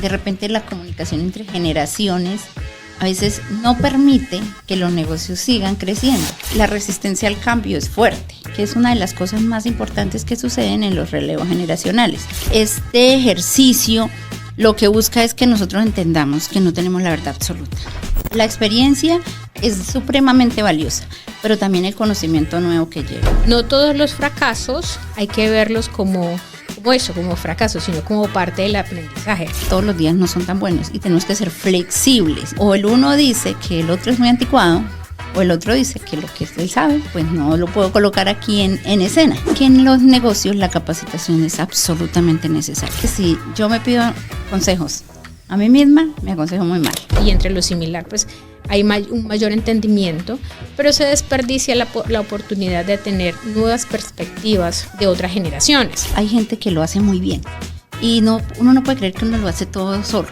de repente la comunicación entre generaciones a veces no permite que los negocios sigan creciendo. La resistencia al cambio es fuerte, que es una de las cosas más importantes que suceden en los relevos generacionales. Este ejercicio lo que busca es que nosotros entendamos que no tenemos la verdad absoluta. La experiencia es supremamente valiosa, pero también el conocimiento nuevo que lleva. No todos los fracasos hay que verlos como fracasos, sino como parte del aprendizaje. Todos los días no son tan buenos y tenemos que ser flexibles. O el uno dice que el otro es muy anticuado, o el otro dice que lo que él sabe, pues no lo puedo colocar aquí en escena. Que en los negocios la capacitación es absolutamente necesaria. Si yo me pido consejos a mí misma, me aconsejo muy mal. Y entre lo similar, pues hay un mayor entendimiento, pero se desperdicia la oportunidad de tener nuevas perspectivas de otras generaciones. Hay gente que lo hace muy bien y uno no puede creer que uno lo hace todo solo.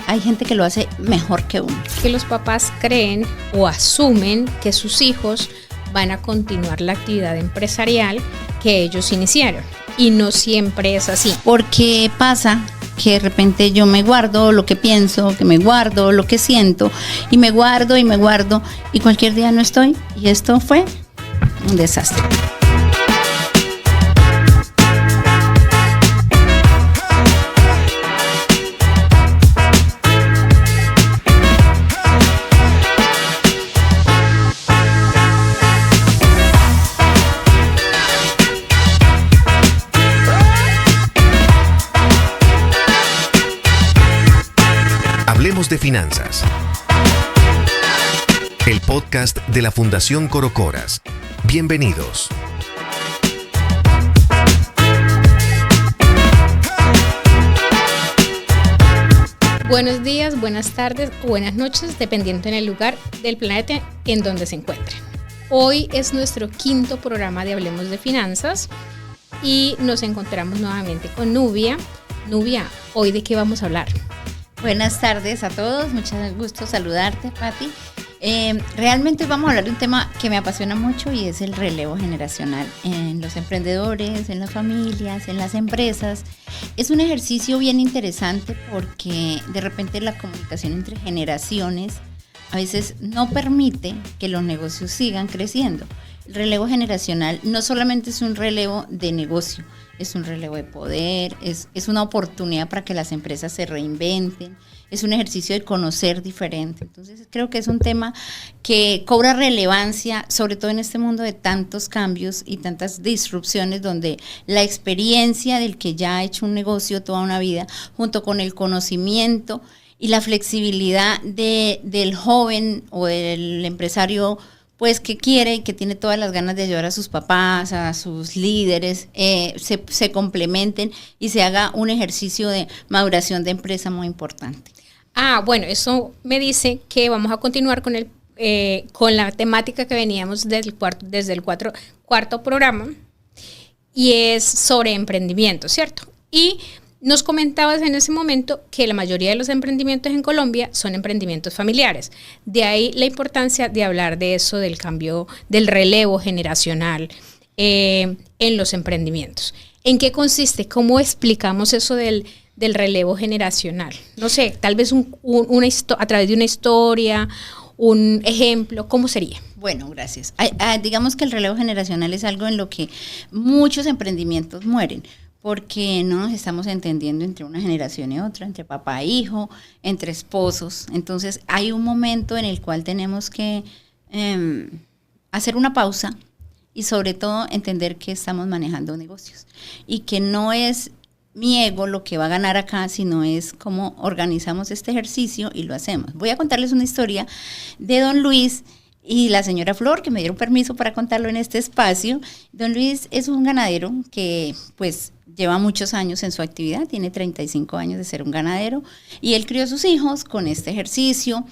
Hay gente que lo hace mejor que uno. Que los papás creen o asumen que sus hijos van a continuar la actividad empresarial que ellos iniciaron, y no siempre es así. Porque pasa que de repente yo me guardo lo que pienso, que me guardo lo que siento, y me guardo, y cualquier día no estoy, y esto fue un desastre. Hablemos de finanzas. El podcast de la Fundación Corocoras. Bienvenidos. Buenos días, buenas tardes o buenas noches, dependiendo en el lugar del planeta en donde se encuentren. Hoy es nuestro 5º programa de Hablemos de Finanzas y nos encontramos nuevamente con Nubia. Nubia, ¿hoy de qué vamos a hablar? Buenas tardes a todos, mucho gusto saludarte, Pati. Realmente vamos a hablar de un tema que me apasiona mucho y es el relevo generacional en los emprendedores, en las familias, en las empresas. Es un ejercicio bien interesante porque de repente la comunicación entre generaciones a veces no permite que los negocios sigan creciendo. El relevo generacional no solamente es un relevo de negocio, es un relevo de poder, es una oportunidad para que las empresas se reinventen, es un ejercicio de conocer diferente. Entonces creo que es un tema que cobra relevancia, sobre todo en este mundo de tantos cambios y tantas disrupciones, donde la experiencia del que ya ha hecho un negocio toda una vida, junto con el conocimiento y la flexibilidad del joven o del empresario, pues que quiere y que tiene todas las ganas de ayudar a sus papás, a sus líderes, se complementen y se haga un ejercicio de maduración de empresa muy importante. Bueno, eso me dice que vamos a continuar con la temática que veníamos desde el cuarto programa, y es sobre emprendimiento, ¿cierto? Y nos comentabas en ese momento que la mayoría de los emprendimientos en Colombia son emprendimientos familiares. De ahí la importancia de hablar de eso, del cambio, del relevo generacional en los emprendimientos. ¿En qué consiste? ¿Cómo explicamos eso del relevo generacional? No sé, tal vez a través de una historia, un ejemplo, ¿cómo sería? Bueno, gracias. Digamos que el relevo generacional es algo en lo que muchos emprendimientos mueren, porque no nos estamos entendiendo entre una generación y otra, entre papá e hijo, entre esposos. Entonces hay un momento en el cual tenemos que hacer una pausa y sobre todo entender que estamos manejando negocios y que no es mi ego lo que va a ganar acá, sino es cómo organizamos este ejercicio y lo hacemos. Voy a contarles una historia de don Luis y la señora Flor, que me dieron permiso para contarlo en este espacio. Don Luis es un ganadero que pues lleva muchos años en su actividad, tiene 35 años de ser un ganadero, y él crió a sus hijos con este ejercicio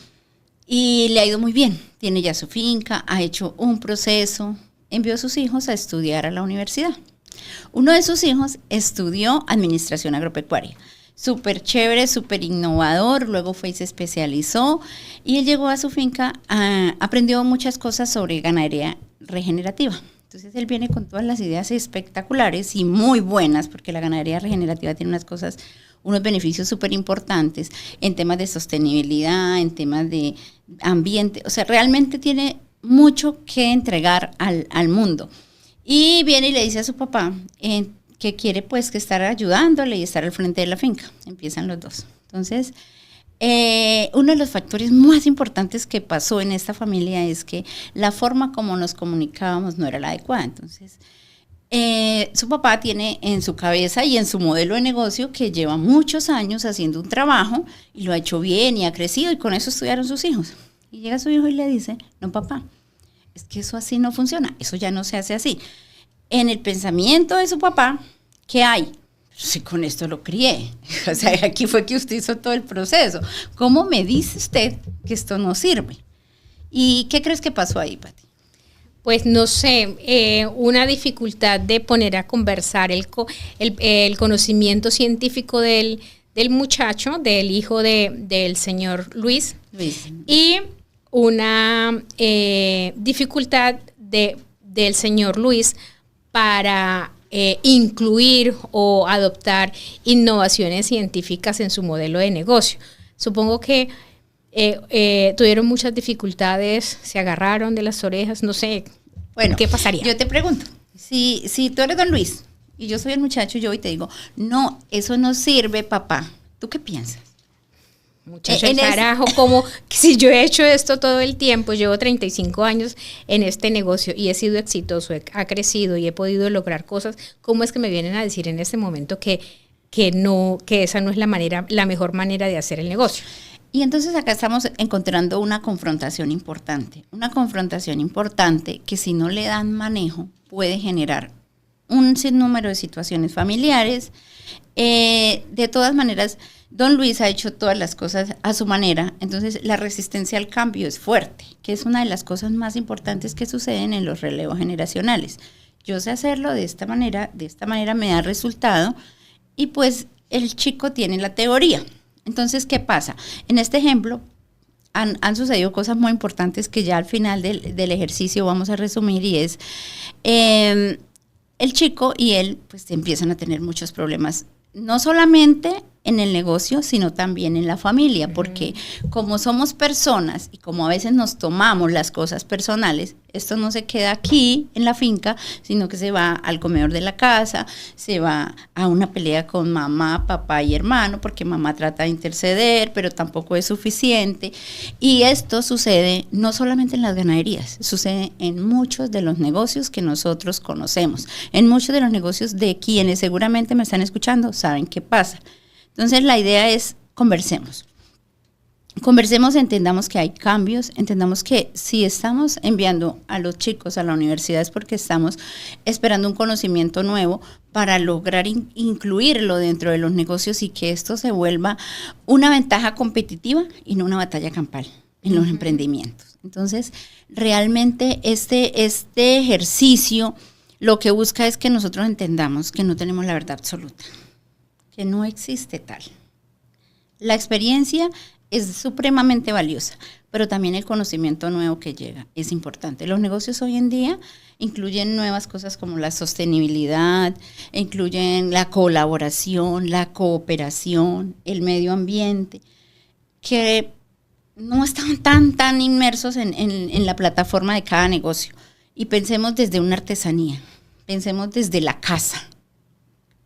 y le ha ido muy bien. Tiene ya su finca, ha hecho un proceso, envió a sus hijos a estudiar a la universidad. Uno de sus hijos estudió administración agropecuaria. Súper chévere, súper innovador, luego fue y se especializó y él llegó a su finca, aprendió muchas cosas sobre ganadería regenerativa. Entonces él viene con todas las ideas espectaculares y muy buenas, porque la ganadería regenerativa tiene unas cosas unos beneficios súper importantes en temas de sostenibilidad, en temas de ambiente, o sea, realmente tiene mucho que entregar al mundo. Y viene y le dice a su papá que quiere pues que estar ayudándole y estar al frente de la finca. Empiezan los dos. Entonces, uno de los factores más importantes que pasó en esta familia es que la forma como nos comunicábamos no era la adecuada. Entonces, su papá tiene en su cabeza y en su modelo de negocio que lleva muchos años haciendo un trabajo y lo ha hecho bien y ha crecido y con eso estudiaron sus hijos. Y llega su hijo y le dice, no papá, es que eso así no funciona, eso ya no se hace así. En el pensamiento de su papá, ¿qué hay? Si con esto lo crié, o sea, aquí fue que usted hizo todo el proceso. ¿Cómo me dice usted que esto no sirve? ¿Y qué crees que pasó ahí, Pati? Pues no sé, una dificultad de poner a conversar el conocimiento científico del muchacho, del hijo del señor Luis. Y una dificultad del señor Luis para incluir o adoptar innovaciones científicas en su modelo de negocio. Supongo que tuvieron muchas dificultades, se agarraron de las orejas, no sé, bueno, ¿qué pasaría? Yo te pregunto, si tú eres don Luis y yo soy el muchacho, yo hoy te digo, no, eso no sirve, papá. ¿Tú qué piensas? Muchacho, carajo, como si yo he hecho esto todo el tiempo, llevo 35 años en este negocio y he sido exitoso, ha crecido y he podido lograr cosas, ¿cómo es que me vienen a decir en este momento que esa no es la mejor manera de hacer el negocio? Y entonces acá estamos encontrando una confrontación importante que si no le dan manejo puede generar un sinnúmero de situaciones familiares. De todas maneras, don Luis ha hecho todas las cosas a su manera, entonces la resistencia al cambio es fuerte, que es una de las cosas más importantes que suceden en los relevos generacionales. Yo sé hacerlo de esta manera me da resultado, y pues el chico tiene la teoría. Entonces, ¿qué pasa? En este ejemplo han sucedido cosas muy importantes que ya al final del ejercicio vamos a resumir, y es el chico y él pues empiezan a tener muchos problemas, no solamente en el negocio, sino también en la familia, porque como somos personas y como a veces nos tomamos las cosas personales, esto no se queda aquí en la finca, sino que se va al comedor de la casa, se va a una pelea con mamá, papá y hermano, porque mamá trata de interceder, pero tampoco es suficiente. Y esto sucede no solamente en las ganaderías, sucede en muchos de los negocios que nosotros conocemos, en muchos de los negocios de quienes seguramente me están escuchando, saben qué pasa. Entonces la idea es conversemos, entendamos que hay cambios, entendamos que si estamos enviando a los chicos a la universidad es porque estamos esperando un conocimiento nuevo para lograr incluirlo dentro de los negocios y que esto se vuelva una ventaja competitiva y no una batalla campal en los emprendimientos. Entonces realmente este ejercicio lo que busca es que nosotros entendamos que no tenemos la verdad absoluta, que no existe tal. La experiencia es supremamente valiosa, pero también el conocimiento nuevo que llega es importante. Los negocios hoy en día incluyen nuevas cosas como la sostenibilidad, incluyen la colaboración, la cooperación, el medio ambiente, que no están tan inmersos en la plataforma de cada negocio. Y pensemos desde una artesanía, pensemos desde la casa,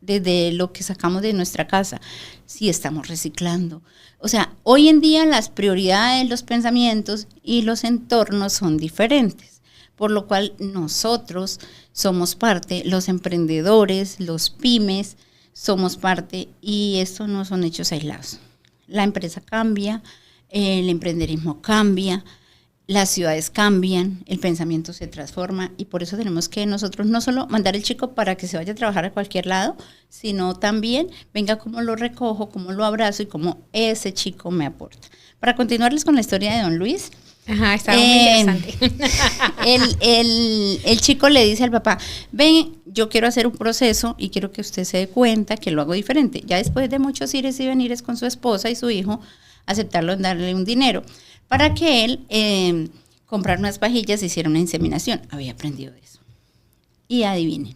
desde lo que sacamos de nuestra casa, si estamos reciclando. O sea, hoy en día las prioridades, los pensamientos y los entornos son diferentes, por lo cual nosotros somos parte, los emprendedores, los pymes, somos parte, y esto no son hechos aislados. La empresa cambia, el emprenderismo cambia, las ciudades cambian, el pensamiento se transforma, y por eso tenemos que nosotros no solo mandar el chico para que se vaya a trabajar a cualquier lado, sino también venga cómo lo recojo, cómo lo abrazo y cómo ese chico me aporta. Para continuarles con la historia de don Luis. Ajá, está muy interesante. El chico le dice al papá, ven, yo quiero hacer un proceso y quiero que usted se dé cuenta que lo hago diferente. Ya después de muchos ires y venires con su esposa y su hijo, aceptarlo en darle un dinero para que él comprara unas vajillas y hiciera una inseminación. Había aprendido eso. Y adivinen,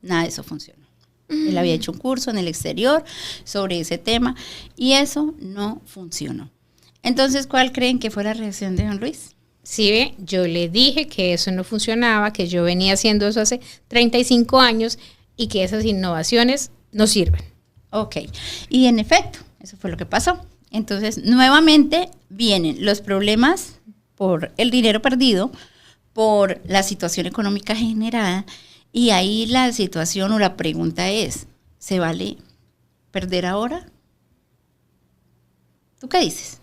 nada de eso funcionó. Él había hecho un curso en el exterior sobre ese tema y eso no funcionó. Entonces, ¿cuál creen que fue la reacción de don Luis? Sí, ve, yo le dije que eso no funcionaba, que yo venía haciendo eso hace 35 años y que esas innovaciones no sirven. Ok, y en efecto, eso fue lo que pasó. Entonces, nuevamente vienen los problemas por el dinero perdido, por la situación económica generada, y ahí la situación o la pregunta es, ¿se vale perder ahora? ¿Tú qué dices?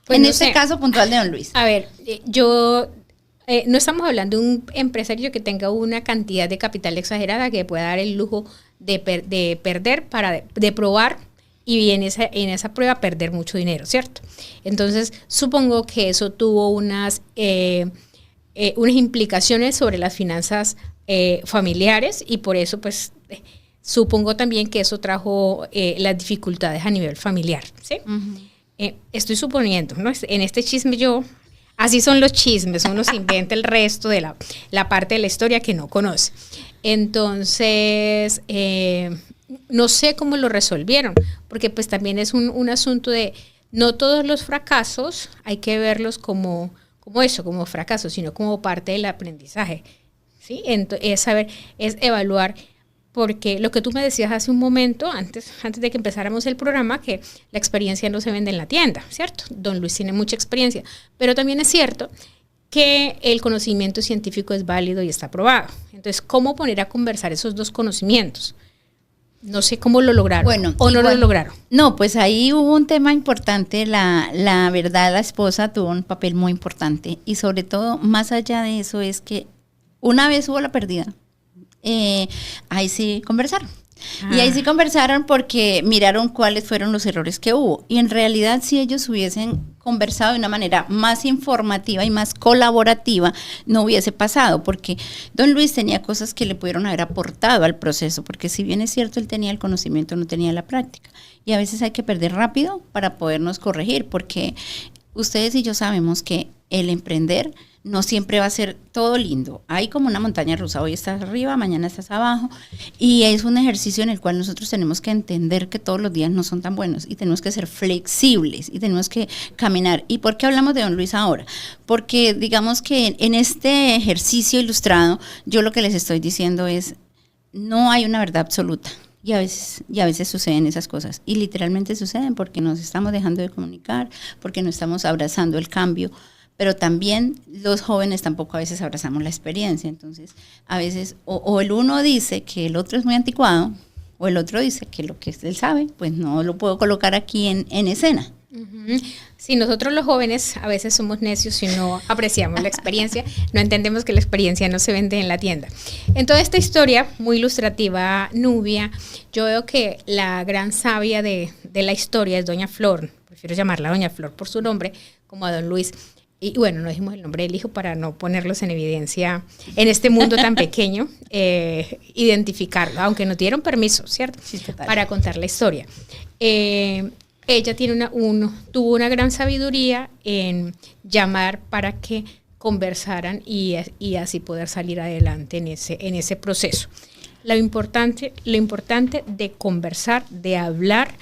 Pues en no este sé. caso puntual de don Luis. A ver, no estamos hablando de un empresario que tenga una cantidad de capital exagerada que pueda dar el lujo de perder de probar y en esa prueba perder mucho dinero, ¿cierto? Entonces, supongo que eso tuvo unas implicaciones sobre las finanzas familiares y por eso, pues, supongo también que eso trajo las dificultades a nivel familiar, ¿sí? Uh-huh. Estoy suponiendo, ¿no? En este chisme así son los chismes, uno se inventa el resto de la parte de la historia que no conoce. Entonces, no sé cómo lo resolvieron, porque pues también es un asunto de, no todos los fracasos hay que verlos como fracasos, sino como parte del aprendizaje, ¿sí? Es evaluar. Porque lo que tú me decías hace un momento, antes de que empezáramos el programa, que la experiencia no se vende en la tienda, ¿cierto? Don Luis tiene mucha experiencia, pero también es cierto que el conocimiento científico es válido y está probado. Entonces, ¿cómo poner a conversar esos dos conocimientos? No sé cómo lo lograron, no lo lograron. No, pues ahí hubo un tema importante, la verdad, la esposa tuvo un papel muy importante y sobre todo, más allá de eso, es que una vez hubo la pérdida, ahí sí conversaron. Y ahí sí conversaron porque miraron cuáles fueron los errores que hubo. Y en realidad, si ellos hubiesen conversado de una manera más informativa y más colaborativa, no hubiese pasado, porque don Luis tenía cosas que le pudieron haber aportado al proceso, porque si bien es cierto, él tenía el conocimiento, no tenía la práctica. Y a veces hay que perder rápido para podernos corregir, porque ustedes y yo sabemos que el emprender no siempre va a ser todo lindo. Hay como una montaña rusa, hoy estás arriba, mañana estás abajo, y es un ejercicio en el cual nosotros tenemos que entender que todos los días no son tan buenos y tenemos que ser flexibles y tenemos que caminar. ¿Y por qué hablamos de don Luis ahora? Porque digamos que en este ejercicio ilustrado, yo lo que les estoy diciendo es, no hay una verdad absoluta. Y a veces suceden esas cosas. Y literalmente suceden porque nos estamos dejando de comunicar, porque no estamos abrazando el cambio. Pero también los jóvenes tampoco a veces abrazamos la experiencia. Entonces, a veces o el uno dice que el otro es muy anticuado, o el otro dice que lo que él sabe, pues no lo puedo colocar aquí en escena. Uh-huh. Sí, nosotros los jóvenes a veces somos necios y no apreciamos la experiencia, no entendemos que la experiencia no se vende en la tienda. En toda esta historia, muy ilustrativa, Nubia, yo veo que la gran sabia de la historia es doña Flor, prefiero llamarla doña Flor por su nombre, como a don Luis. Y bueno, no dijimos el nombre del hijo para no ponerlos en evidencia en este mundo tan pequeño, identificarlo, aunque nos dieron permiso, ¿cierto? Sí, para contar la historia. Ella tuvo una gran sabiduría en llamar para que conversaran y así poder salir adelante en ese proceso. Lo importante de conversar, de hablar,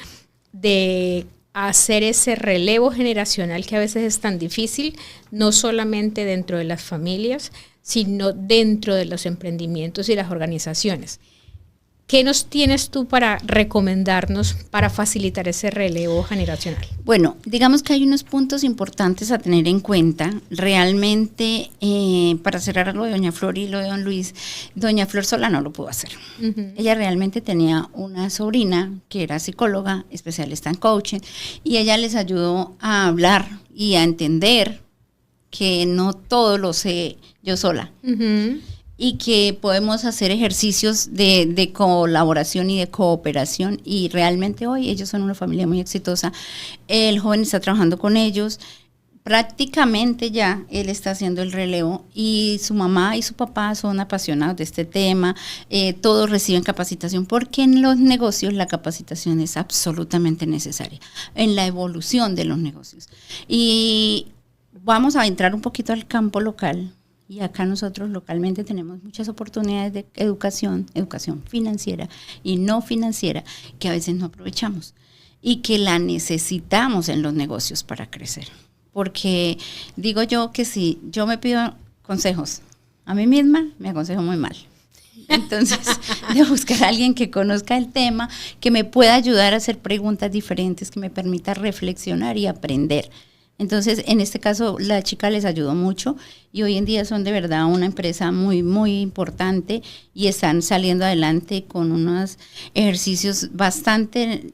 de hacer ese relevo generacional que a veces es tan difícil, no solamente dentro de las familias, sino dentro de los emprendimientos y las organizaciones. ¿Qué nos tienes tú para recomendarnos para facilitar ese relevo generacional? Bueno, digamos que hay unos puntos importantes a tener en cuenta. Realmente, para cerrar lo de doña Flor y lo de don Luis, doña Flor sola no lo pudo hacer. Uh-huh. Ella realmente tenía una sobrina que era psicóloga, especialista en coaching, y ella les ayudó a hablar y a entender que no todo lo sé yo sola. Uh-huh. Y que podemos hacer ejercicios de colaboración y de cooperación, y realmente hoy ellos son una familia muy exitosa. El joven está trabajando con ellos, prácticamente ya él está haciendo el relevo, y su mamá y su papá son apasionados de este tema. Todos reciben capacitación, porque en los negocios la capacitación es absolutamente necesaria, en la evolución de los negocios. Y vamos a entrar un poquito al campo local. y acá nosotros localmente tenemos muchas oportunidades de educación financiera y no financiera, que a veces no aprovechamos y que la necesitamos en los negocios para crecer. Porque digo yo que si yo me pido consejos a mí misma, me aconsejo muy mal. Entonces, de buscar a alguien que conozca el tema, que me pueda ayudar a hacer preguntas diferentes, que me permita reflexionar y aprender. Entonces, en este caso, la chica les ayudó mucho y hoy en día son de verdad una empresa muy, muy importante y están saliendo adelante con unos ejercicios bastante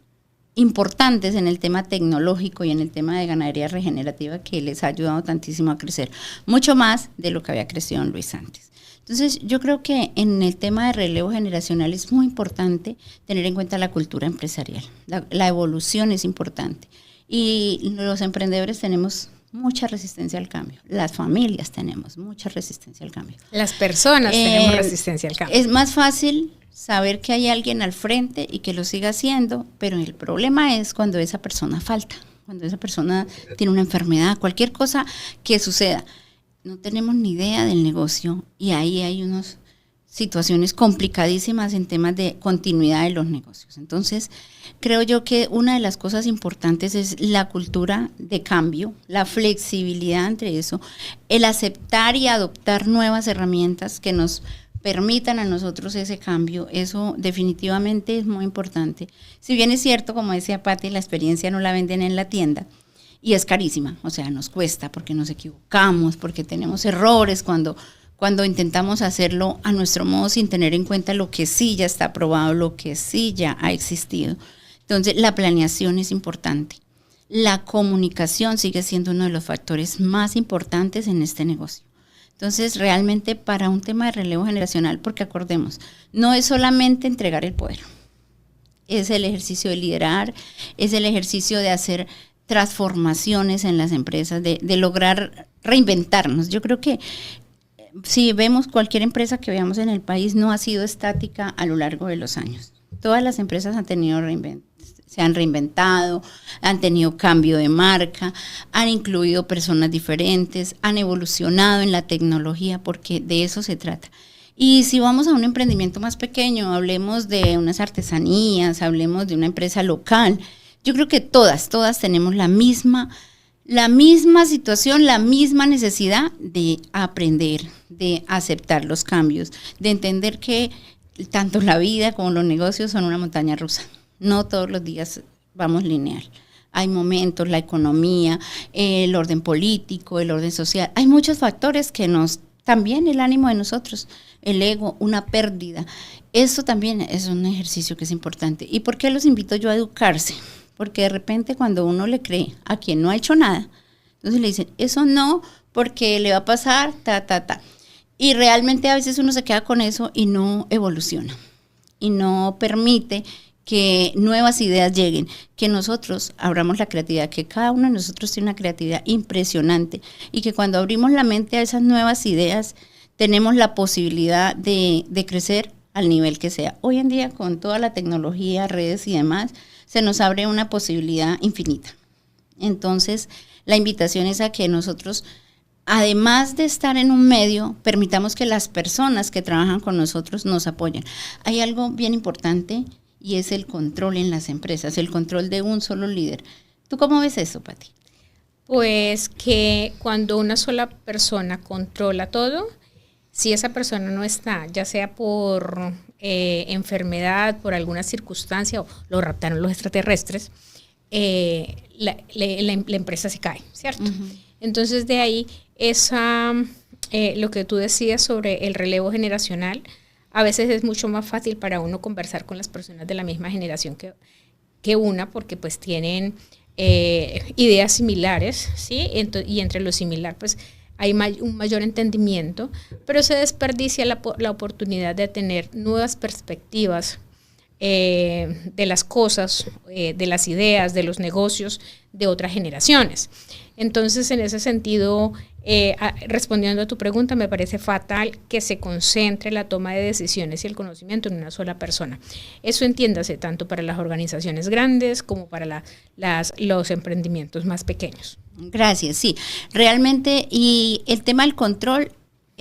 importantes en el tema tecnológico y en el tema de ganadería regenerativa que les ha ayudado tantísimo a crecer, mucho más de lo que había crecido en Luis antes. Entonces, yo creo que en el tema de relevo generacional es muy importante tener en cuenta la cultura empresarial. La evolución es importante. Y los emprendedores tenemos mucha resistencia al cambio. Las familias tenemos mucha resistencia al cambio. Las personas tenemos resistencia al cambio. Es más fácil saber que hay alguien al frente y que lo siga haciendo, pero el problema es cuando esa persona falta, cuando esa persona tiene una enfermedad, cualquier cosa que suceda. No tenemos ni idea del negocio y ahí hay unas situaciones complicadísimas en temas de continuidad de los negocios. Entonces, creo yo que una de las cosas importantes es la cultura de cambio, la flexibilidad entre eso, el aceptar y adoptar nuevas herramientas que nos permitan a nosotros ese cambio. Eso definitivamente es muy importante. Si bien es cierto, como decía Pati, la experiencia no la venden en la tienda, y es carísima, o sea, nos cuesta porque nos equivocamos, porque tenemos errores cuando intentamos hacerlo a nuestro modo sin tener en cuenta lo que sí ya está aprobado, lo que sí ya ha existido. Entonces, la planeación es importante. La comunicación sigue siendo uno de los factores más importantes en este negocio. Entonces, realmente para un tema de relevo generacional, porque acordemos, no es solamente entregar el poder, es el ejercicio de liderar, es el ejercicio de hacer transformaciones en las empresas, de lograr reinventarnos. Yo creo que si vemos cualquier empresa que veamos en el país, no ha sido estática a lo largo de los años. Todas las empresas han tenido se han reinventado, han tenido cambio de marca, han incluido personas diferentes, han evolucionado en la tecnología, porque de eso se trata. Y si vamos a un emprendimiento más pequeño, hablemos de unas artesanías, hablemos de una empresa local, yo creo que todas tenemos la misma situación, la misma necesidad de aprender, de aceptar los cambios, de entender que tanto la vida como los negocios son una montaña rusa. No todos los días vamos lineal. Hay momentos, la economía, el orden político, el orden social. Hay muchos factores que también el ánimo de nosotros, el ego, una pérdida. Eso también es un ejercicio que es importante. ¿Y por qué los invito yo a educarse? Porque de repente cuando uno le cree a quien no ha hecho nada, entonces le dicen, eso no, porque le va a pasar, Y realmente a veces uno se queda con eso y no evoluciona. Y no permite que nuevas ideas lleguen, que nosotros abramos la creatividad, que cada uno de nosotros tiene una creatividad impresionante y que cuando abrimos la mente a esas nuevas ideas, tenemos la posibilidad de crecer al nivel que sea. Hoy en día, con toda la tecnología, redes y demás, se nos abre una posibilidad infinita. Entonces, la invitación es a que nosotros, además de estar en un medio, permitamos que las personas que trabajan con nosotros nos apoyen. Hay algo bien importante y es el control en las empresas, el control de un solo líder. ¿Tú cómo ves eso, Pati? Pues que cuando una sola persona controla todo, si esa persona no está, ya sea por enfermedad, por alguna circunstancia, o lo raptaron los extraterrestres, la empresa se cae, ¿cierto? Uh-huh. Entonces de ahí lo que tú decías sobre el relevo generacional, a veces es mucho más fácil para uno conversar con las personas de la misma generación que una, porque pues tienen ideas similares, ¿sí? Y entre lo similar pues hay un mayor entendimiento, pero se desperdicia la oportunidad de tener nuevas perspectivas de las cosas, de las ideas, de los negocios de otras generaciones. Entonces, en ese sentido, respondiendo a tu pregunta, me parece fatal que se concentre la toma de decisiones y el conocimiento en una sola persona. Eso entiéndase tanto para las organizaciones grandes como para los emprendimientos más pequeños. Gracias, sí. Realmente, y el tema del control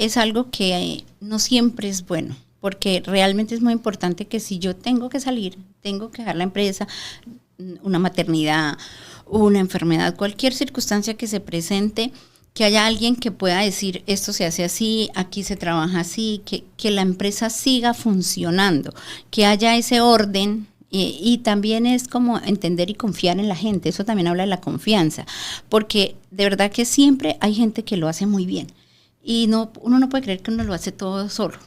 es algo que no siempre es bueno, porque realmente es muy importante que si yo tengo que salir, tengo que dejar la empresa, una maternidad, una enfermedad, cualquier circunstancia que se presente, que haya alguien que pueda decir esto se hace así, aquí se trabaja así, que la empresa siga funcionando, que haya ese orden. Y también es como entender y confiar en la gente, eso también habla de la confianza, porque de verdad que siempre hay gente que lo hace muy bien y uno no puede creer que uno lo hace todo solo,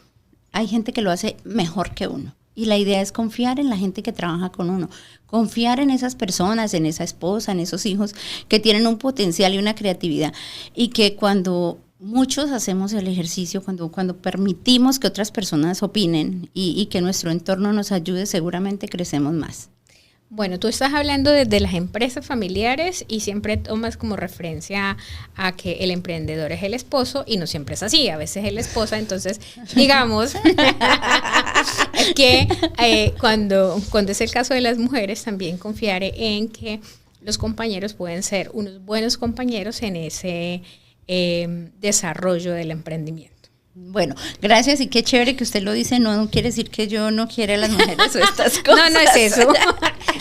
hay gente que lo hace mejor que uno. Y la idea es confiar en la gente que trabaja con uno, confiar en esas personas, en esa esposa, en esos hijos que tienen un potencial y una creatividad. Y que cuando muchos hacemos el ejercicio, cuando permitimos que otras personas opinen y que nuestro entorno nos ayude, seguramente crecemos más. Bueno, tú estás hablando de las empresas familiares y siempre tomas como referencia a que el emprendedor es el esposo y no siempre es así, a veces es la esposa, entonces digamos que cuando es el caso de las mujeres también confiar en que los compañeros pueden ser unos buenos compañeros en ese desarrollo del emprendimiento. Bueno, gracias y qué chévere que usted lo dice, no quiere decir que yo no quiera a las mujeres o estas cosas. No es eso.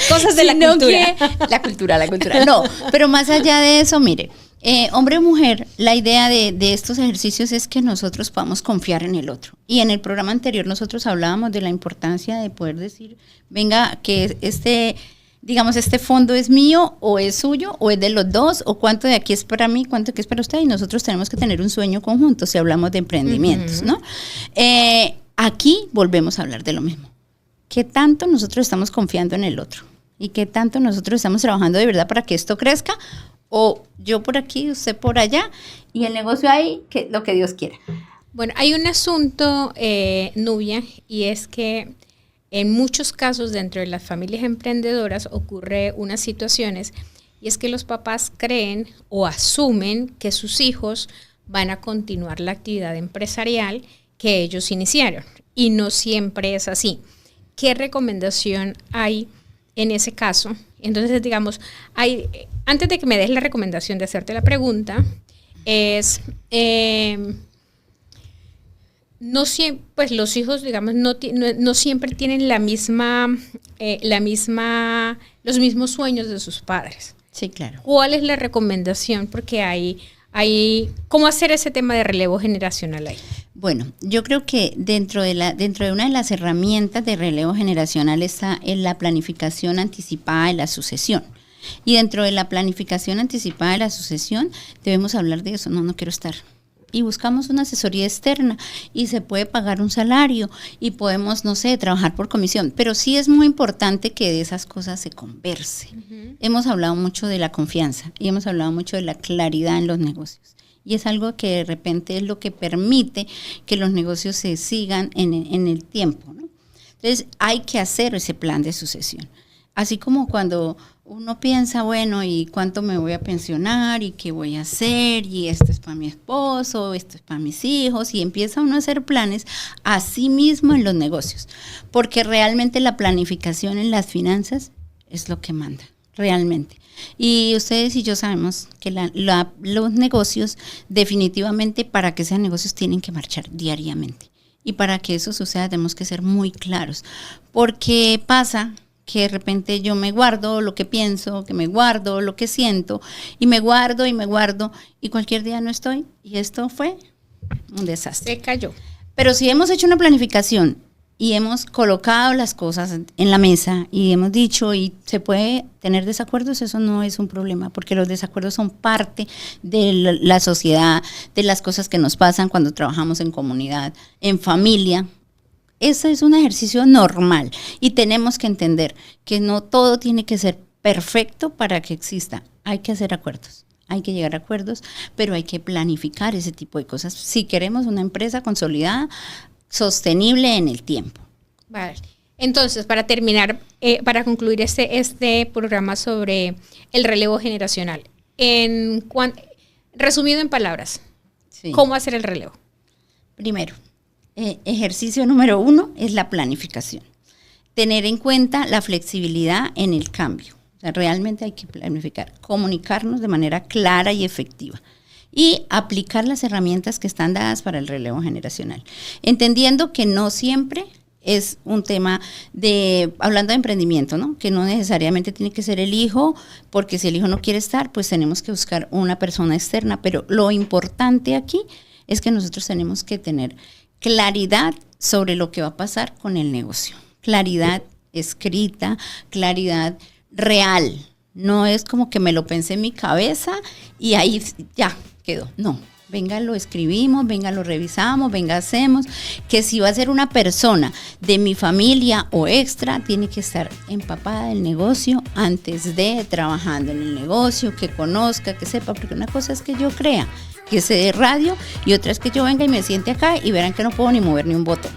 Cosas de la cultura. La cultura. No, pero más allá de eso, mire, hombre o mujer, la idea de estos ejercicios es que nosotros podamos confiar en el otro. Y en el programa anterior nosotros hablábamos de la importancia de poder decir, venga, que este fondo es mío o es suyo o es de los dos o cuánto de aquí es para mí, cuánto de aquí es para usted y nosotros tenemos que tener un sueño conjunto si hablamos de emprendimientos, ¿no? Aquí volvemos a hablar de lo mismo. ¿Qué tanto nosotros estamos confiando en el otro? ¿Y qué tanto nosotros estamos trabajando de verdad para que esto crezca? O yo por aquí, usted por allá y el negocio ahí, lo que Dios quiera. Bueno, hay un asunto, Nubia, y es que en muchos casos dentro de las familias emprendedoras ocurre unas situaciones y es que los papás creen o asumen que sus hijos van a continuar la actividad empresarial que ellos iniciaron y no siempre es así. ¿Qué recomendación hay en ese caso? Entonces, digamos, antes de que me des la recomendación de hacerte la pregunta, es... no siempre, pues los hijos, digamos, no siempre tienen los mismos sueños de sus padres. Sí, claro. ¿Cuál es la recomendación? Porque hay ¿cómo hacer ese tema de relevo generacional ahí? Bueno, yo creo que dentro de una de las herramientas de relevo generacional está en la planificación anticipada de la sucesión. Y dentro de la planificación anticipada de la sucesión debemos hablar de eso. No quiero estar. Y buscamos una asesoría externa y se puede pagar un salario y podemos, no sé, trabajar por comisión. Pero sí es muy importante que de esas cosas se converse. Uh-huh. Hemos hablado mucho de la confianza y hemos hablado mucho de la claridad en los negocios. Y es algo que de repente es lo que permite que los negocios se sigan en el tiempo, ¿no? Entonces hay que hacer ese plan de sucesión. Así como cuando uno piensa, bueno, ¿y cuánto me voy a pensionar? ¿Y qué voy a hacer? Y esto es para mi esposo, esto es para mis hijos. Y empieza uno a hacer planes a sí mismo en los negocios. Porque realmente la planificación en las finanzas es lo que manda, realmente. Y ustedes y yo sabemos que los negocios, definitivamente, para que sean negocios, tienen que marchar diariamente. Y para que eso suceda, tenemos que ser muy claros. Porque pasa que de repente yo me guardo lo que pienso, que me guardo lo que siento, y me guardo, y cualquier día no estoy, y esto fue un desastre. Se cayó. Pero si hemos hecho una planificación y hemos colocado las cosas en la mesa y hemos dicho, y se puede tener desacuerdos, eso no es un problema, porque los desacuerdos son parte de la sociedad, de las cosas que nos pasan cuando trabajamos en comunidad, en familia. Ese es un ejercicio normal y tenemos que entender que no todo tiene que ser perfecto para que exista. Hay que hacer acuerdos, hay que llegar a acuerdos, pero hay que planificar ese tipo de cosas si queremos una empresa consolidada, sostenible en el tiempo. Vale. Entonces, para terminar, para concluir este programa sobre el relevo generacional, resumido en palabras, sí. ¿Cómo hacer el relevo? Primero, ejercicio número 1 es la planificación. Tener en cuenta la flexibilidad en el cambio. O sea, realmente hay que planificar, comunicarnos de manera clara y efectiva. y aplicar las herramientas que están dadas para el relevo generacional. Entendiendo que no siempre es un tema de, hablando de emprendimiento, ¿no? Que no necesariamente tiene que ser el hijo, porque si el hijo no quiere estar, pues tenemos que buscar una persona externa, pero lo importante aquí es que nosotros tenemos que tener claridad sobre lo que va a pasar con el negocio, claridad escrita, claridad real, no es como que me lo pensé en mi cabeza y ahí ya quedó, no. Venga, lo escribimos, venga, lo revisamos, venga, hacemos, que si va a ser una persona de mi familia o extra, tiene que estar empapada del negocio antes de trabajando en el negocio, que conozca, que sepa, porque una cosa es que yo crea, que se dé radio, y otra es que yo venga y me siente acá y verán que no puedo ni mover ni un botón.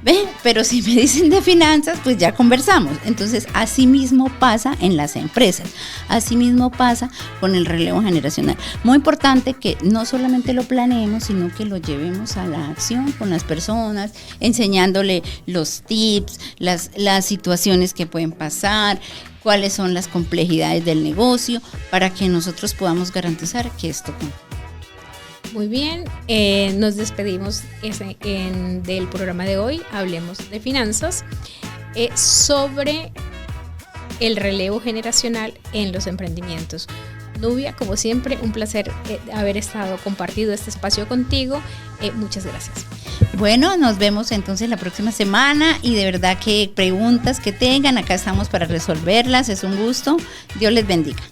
¿Ve? Pero si me dicen de finanzas, pues ya conversamos. Entonces, así mismo pasa en las empresas, así mismo pasa con el relevo generacional. Muy importante que no solamente lo planeemos, sino que lo llevemos a la acción con las personas, enseñándole los tips, las situaciones que pueden pasar, cuáles son las complejidades del negocio, para que nosotros podamos garantizar que esto cumpla. Muy bien, nos despedimos del programa de hoy, Hablemos de Finanzas, sobre el relevo generacional en los emprendimientos. Nubia, como siempre, un placer haber compartido este espacio contigo. Muchas gracias. Bueno, nos vemos entonces la próxima semana y de verdad que preguntas que tengan, acá estamos para resolverlas, es un gusto. Dios les bendiga.